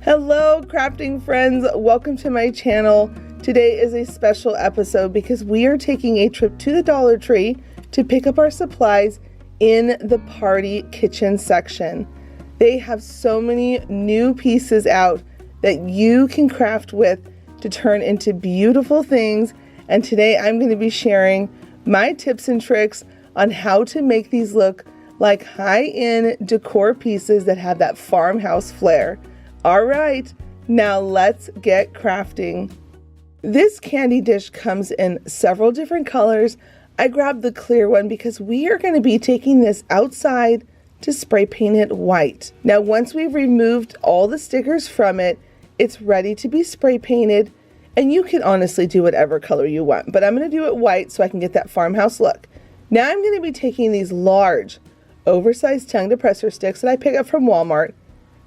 Hello crafting friends, welcome to my channel. Today is a special episode because we are taking a trip to the Dollar Tree to pick up our supplies in the party kitchen section. They have so many new pieces out that you can craft with to turn into beautiful things, and today I'm going to be sharing my tips and tricks on how to make these look like high-end decor pieces that have that farmhouse flair. All right, now let's get crafting. This candy dish comes in several different colors. I grabbed the clear one because we are going to be taking this outside to spray paint it white. Now, once we've removed all the stickers from it, it's ready to be spray painted, and you can honestly do whatever color you want, but I'm going to do it white so I can get that farmhouse look. Now I'm going to be taking these large, oversized tongue depressor sticks that I pick up from Walmart,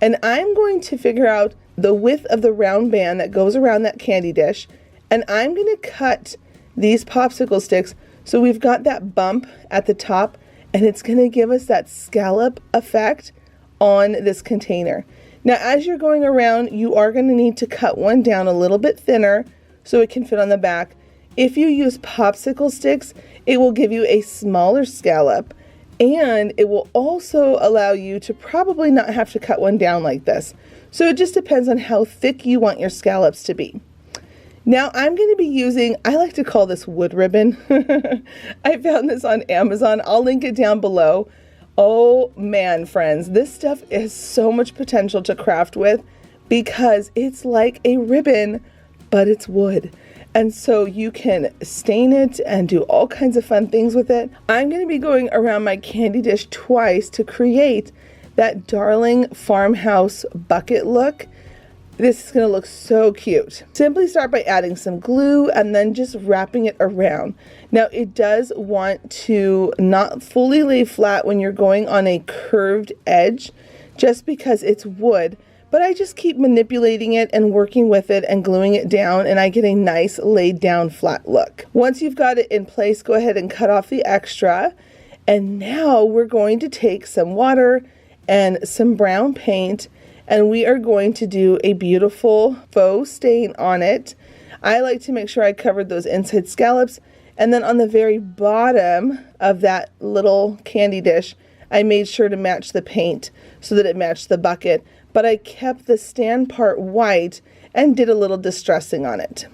and I'm going to figure out the width of the round band that goes around that candy dish, and I'm going to cut these popsicle sticks so we've got that bump at the top, and it's going to give us that scallop effect on this container. Now, as you're going around, you are going to need to cut one down a little bit thinner so it can fit on the back. If you use popsicle sticks, it will give you a smaller scallop, and it will also allow you to probably not have to cut one down like this. So it just depends on how thick you want your scallops to be. Now I'm going to be using, I like to call this wood ribbon. I found this on Amazon. I'll link it down below. Oh man, friends, this stuff has so much potential to craft with because it's like a ribbon, but it's wood. And so you can stain it and do all kinds of fun things with it. I'm going to be going around my candy dish twice to create that darling farmhouse bucket look. This is going to look so cute. Simply start by adding some glue and then just wrapping it around. Now it does want to not fully lay flat when you're going on a curved edge just because it's wood. But I just keep manipulating it and working with it and gluing it down, and I get a nice laid down flat look. Once you've got it in place, go ahead and cut off the extra. And now we're going to take some water and some brown paint, and we are going to do a beautiful faux stain on it. I like to make sure I covered those inside scallops, and then on the very bottom of that little candy dish, I made sure to match the paint so that it matched the bucket. But I kept the stand part white and did a little distressing on it.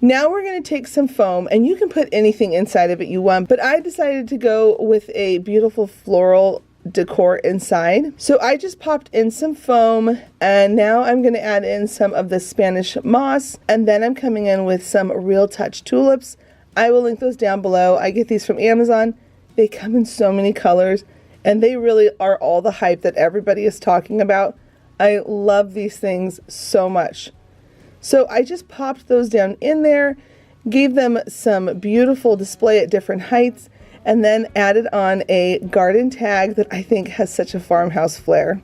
Now we're going to take some foam, and you can put anything inside of it you want, but I decided to go with a beautiful floral decor inside. So I just popped in some foam, and now I'm going to add in some of the Spanish moss, and then I'm coming in with some Real Touch tulips. I will link those down below. I get these from Amazon. They come in so many colors, and they really are all the hype that everybody is talking about. I love these things so much. So I just popped those down in there, gave them some beautiful display at different heights, and then added on a garden tag that I think has such a farmhouse flair.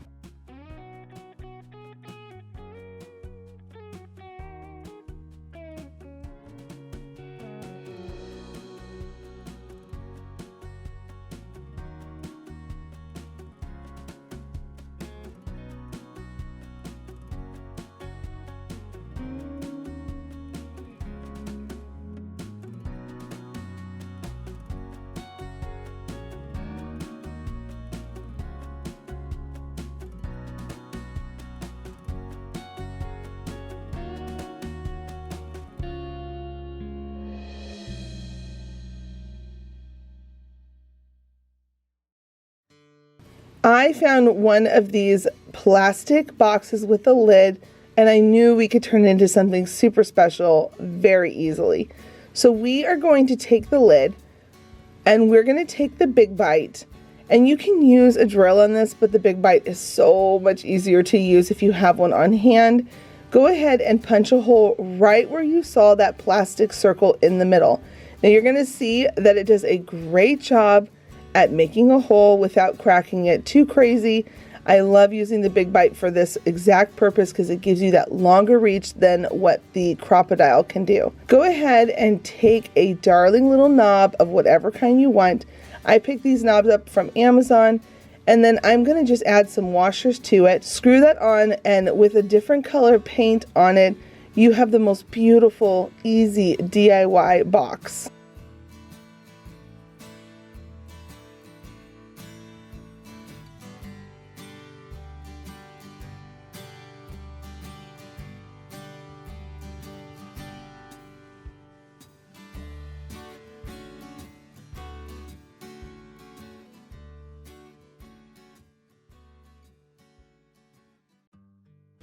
I found one of these plastic boxes with a lid, and I knew we could turn it into something super special very easily. So we are going to take the lid, and we're going to take the big bite, and you can use a drill on this, but the big bite is so much easier to use if you have one on hand. Go ahead and punch a hole right where you saw that plastic circle in the middle. Now you're going to see that it does a great job at making a hole without cracking it too crazy. I love using the big bite for this exact purpose because it gives you that longer reach than what the Crop-A-Dile can do. Go ahead and take a darling little knob of whatever kind you want. I picked these knobs up from Amazon, And then I'm going to just add some washers to it, screw that on, and with a different color paint on it, you have the most beautiful, easy DIY box.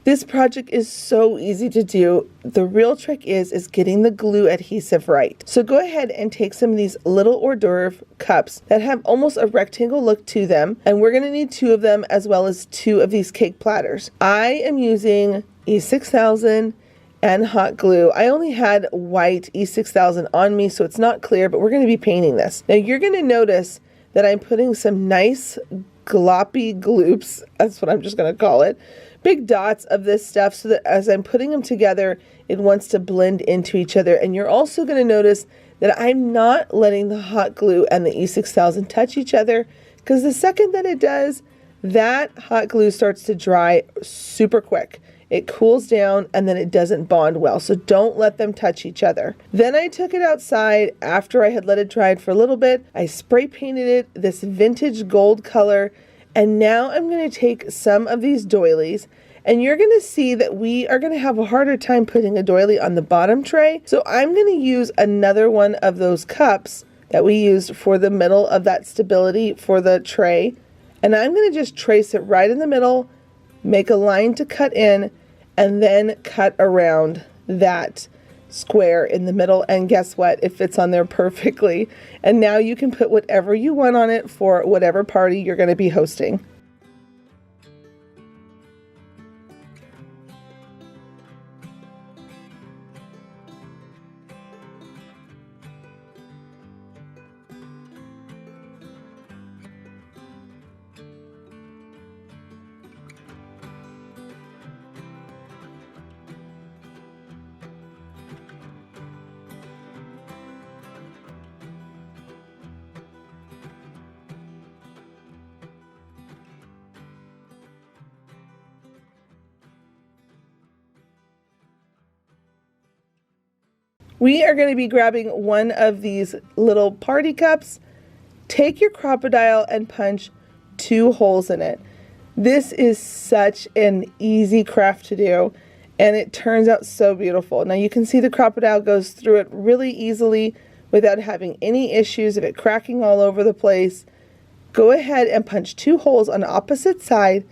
This project is so easy to do. The real trick is getting the glue adhesive right. So go ahead and take some of these little hors d'oeuvre cups that have almost a rectangle look to them, and we're going to need 2 of them as well as 2 of these cake platters. I am using E6000 and hot glue. I only had white E6000 on me, so it's not clear, but we're going to be painting this. Now you're going to notice that I'm putting some nice gloppy gloops, that's what I'm just going to call it, big dots of this stuff, so that as I'm putting them together, it wants to blend into each other. And you're also going to notice that I'm not letting the hot glue and the E6000 touch each other, because the second that it does, that hot glue starts to dry super quick. It cools down and then it doesn't bond well, so don't let them touch each other. Then I took it outside after I had let it dry for a little bit. I spray painted it this vintage gold color, and now I'm going to take some of these doilies, and you're going to see that we are going to have a harder time putting a doily on the bottom tray. So I'm going to use another one of those cups that we used for the middle of that stability for the tray, and I'm going to just trace it right in the middle, make a line to cut in, and then cut around that square in the middle, and guess what? It fits on there perfectly. And now you can put whatever you want on it for whatever party you're going to be hosting. We are going to be grabbing one of these little party cups. Take your Crop-A-Dile and punch 2 holes in it. This is such an easy craft to do, and it turns out so beautiful. Now you can see the Crop-A-Dile goes through it really easily without having any issues of it cracking all over the place. Go ahead and punch 2 holes on the opposite side.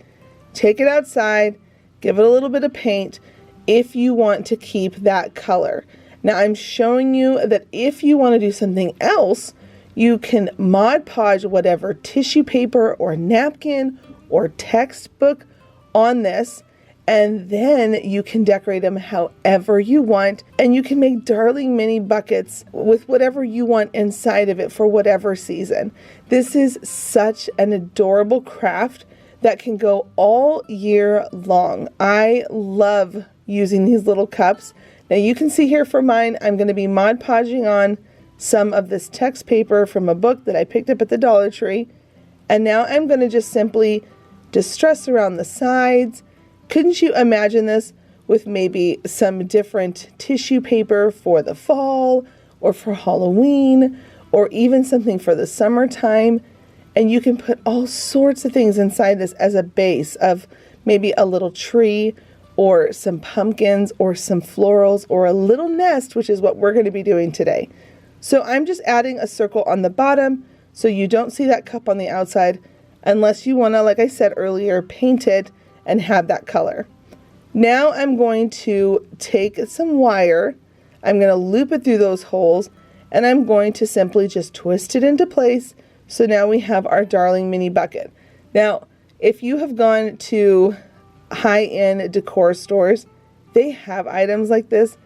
Take it outside, give it a little bit of paint if you want to keep that color. Now I'm showing you that if you want to do something else, you can Mod Podge whatever tissue paper or napkin or textbook on this, and then you can decorate them however you want, and you can make darling mini buckets with whatever you want inside of it for whatever season. This is such an adorable craft that can go all year long. I love using these little cups. Now you can see here for mine, I'm going to be Mod Podging on some of this text paper from a book that I picked up at the Dollar Tree. And now I'm going to just simply distress around the sides. Couldn't you imagine this with maybe some different tissue paper for the fall or for Halloween or even something for the summertime? And you can put all sorts of things inside this as a base of maybe a little tree or some pumpkins or some florals or a little nest, which is what we're going to be doing today. So I'm just adding a circle on the bottom so you don't see that cup on the outside unless you want to, like I said earlier, paint it and have that color. Now I'm going to take some wire, I'm going to loop it through those holes, and I'm going to simply just twist it into place. So now we have our darling mini bucket. Now, if you have gone to high-end decor stores, they have items like this,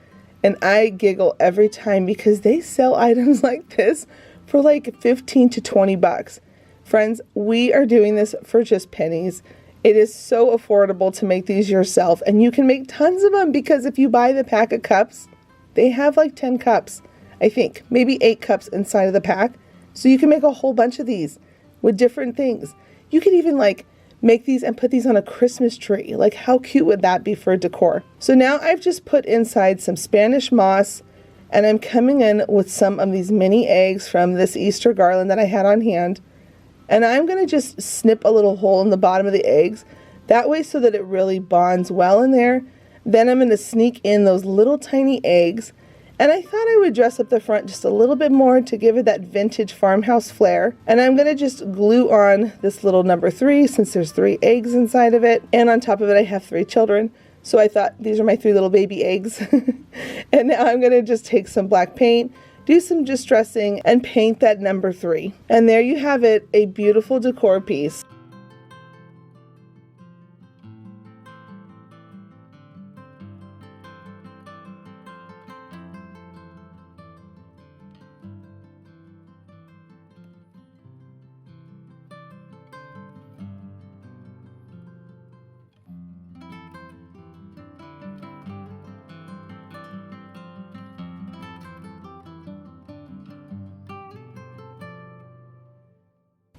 and I giggle every time because they sell items like this for like 15 to 20 bucks. Friends, we are doing this for just pennies. It is so affordable to make these yourself, and you can make tons of them because if you buy the pack of cups, they have like 10 cups, I think, maybe 8 cups inside of the pack. So you can make a whole bunch of these with different things. You could even like make these and put these on a Christmas tree. Like how cute would that be for a decor? So now I've just put inside some Spanish moss, and I'm coming in with some of these mini eggs from this Easter garland that I had on hand. And I'm going to just snip a little hole in the bottom of the eggs. That way so that it really bonds well in there. Then I'm going to sneak in those little tiny eggs. And I thought I would dress up the front just a little bit more to give it that vintage farmhouse flair. And I'm going to just glue on this little number 3 since there's 3 eggs inside of it. And on top of it I have 3 children. So I thought these are my 3 little baby eggs. And now I'm going to just take some black paint, do some distressing, and paint that number 3. And there you have it, a beautiful decor piece.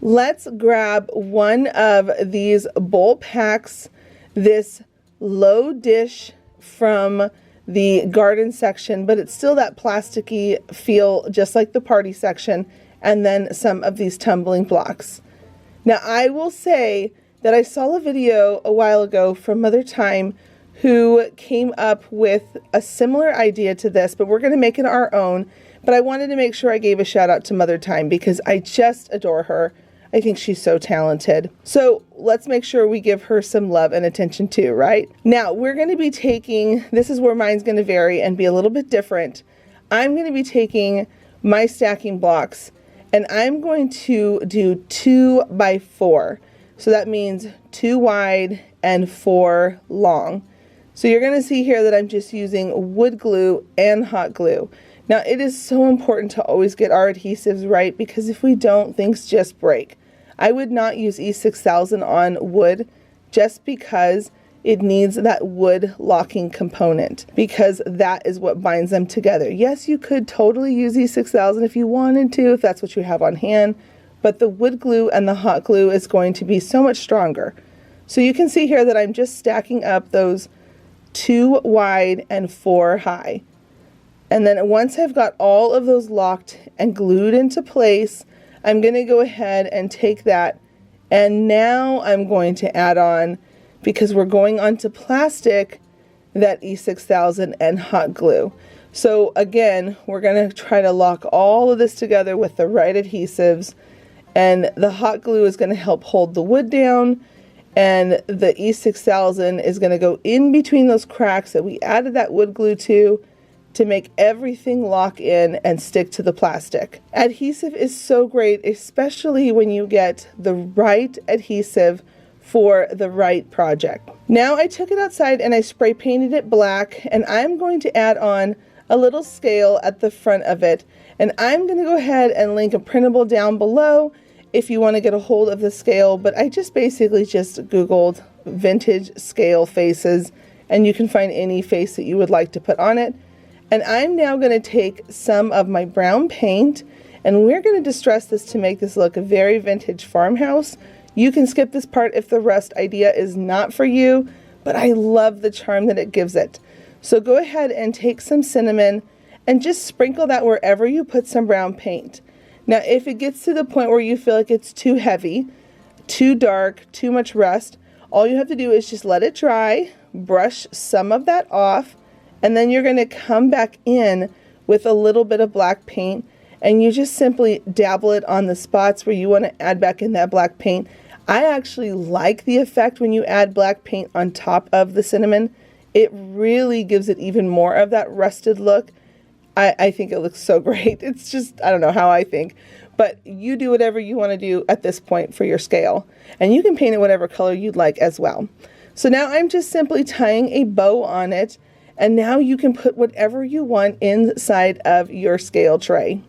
Let's grab one of these bowl packs, this low dish from the garden section, but it's still that plasticky feel just like the party section, and then some of these tumbling blocks. Now I will say that I saw a video a while ago from Mother Time who came up with a similar idea to this, but we're going to make it our own. But I wanted to make sure I gave a shout out to Mother Time because I just adore her. I think she's so talented. So let's make sure we give her some love and attention too, right? Now we're going to be taking, this is where mine's going to vary and be a little bit different. I'm going to be taking my stacking blocks and I'm going to do 2 by 4. So that means 2 wide and 4 long. So you're going to see here that I'm just using wood glue and hot glue. Now it is so important to always get our adhesives right because if we don't, things just break. I would not use E6000 on wood just because it needs that wood locking component because that is what binds them together. Yes, you could totally use E6000 if you wanted to, if that's what you have on hand, but the wood glue and the hot glue is going to be so much stronger. So you can see here that I'm just stacking up those 2 wide and 4 high. And then once I've got all of those locked and glued into place, I'm going to go ahead and take that, and now I'm going to add on, because we're going onto plastic, that E6000 and hot glue. So again, we're going to try to lock all of this together with the right adhesives, and the hot glue is going to help hold the wood down, and the E6000 is going to go in between those cracks that we added that wood glue to make everything lock in and stick to the plastic. Adhesive is so great, especially when you get the right adhesive for the right project. Now I took it outside and I spray painted it black, and I'm going to add on a little scale at the front of it, and I'm going to go ahead and link a printable down below if you want to get a hold of the scale, but I just basically just googled vintage scale faces and you can find any face that you would like to put on it. And I'm now going to take some of my brown paint and we're going to distress this to make this look a very vintage farmhouse. You can skip this part if the rust idea is not for you, but I love the charm that it gives it. So go ahead and take some cinnamon and just sprinkle that wherever you put some brown paint. Now if it gets to the point where you feel like it's too heavy, too dark, too much rust, all you have to do is just let it dry, brush some of that off, and then you're going to come back in with a little bit of black paint and you just simply dabble it on the spots where you want to add back in that black paint. I actually like the effect when you add black paint on top of the cinnamon. It really gives it even more of that rusted look. I think it looks so great. It's just, I don't know how I think, but you do whatever you want to do at this point for your scale. And you can paint it whatever color you'd like as well. So now I'm just simply tying a bow on it. And now you can put whatever you want inside of your scale tray.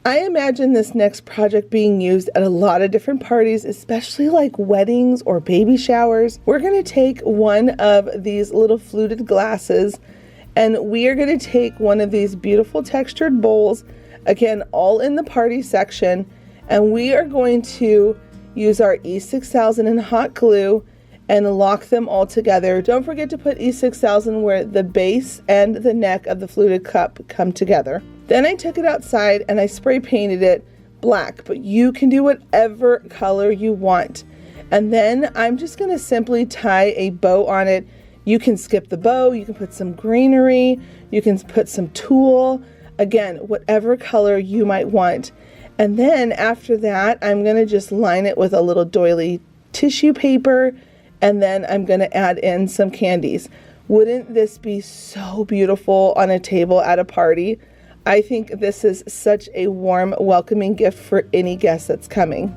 I imagine this next project being used at a lot of different parties, especially like weddings or baby showers. We're going to take one of these little fluted glasses and we are going to take one of these beautiful textured bowls, again, all in the party section, and we are going to use our E6000 and hot glue and lock them all together. Don't forget to put E6000 where the base and the neck of the fluted cup come together. Then I took it outside and I spray painted it black, but you can do whatever color you want. And then I'm just going to simply tie a bow on it. You can skip the bow, you can put some greenery, you can put some tulle, again, whatever color you might want. And then after that, I'm going to just line it with a little doily tissue paper, and then I'm going to add in some candies. Wouldn't this be so beautiful on a table at a party? I think this is such a warm, welcoming gift for any guest that's coming.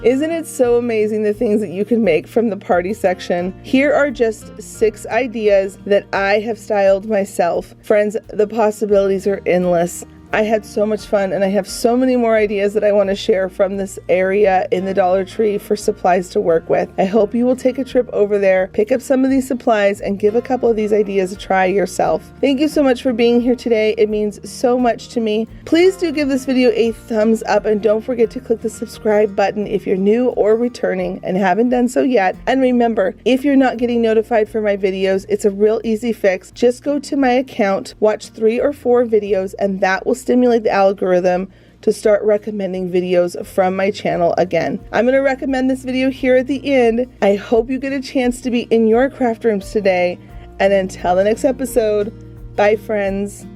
Isn't it so amazing the things that you can make from the party section? Here are just 6 ideas that I have styled myself. Friends, the possibilities are endless. I had so much fun and I have so many more ideas that I want to share from this area in the Dollar Tree for supplies to work with. I hope you will take a trip over there, pick up some of these supplies, and give a couple of these ideas a try yourself. Thank you so much for being here today. It means so much to me. Please do give this video a thumbs up and don't forget to click the subscribe button if you're new or returning and haven't done so yet. And remember, if you're not getting notified for my videos, it's a real easy fix. Just go to my account, watch 3 or 4 videos, and that will stimulate the algorithm to start recommending videos from my channel again. I'm going to recommend this video here at the end. I hope you get a chance to be in your craft rooms today. And until the next episode, bye friends.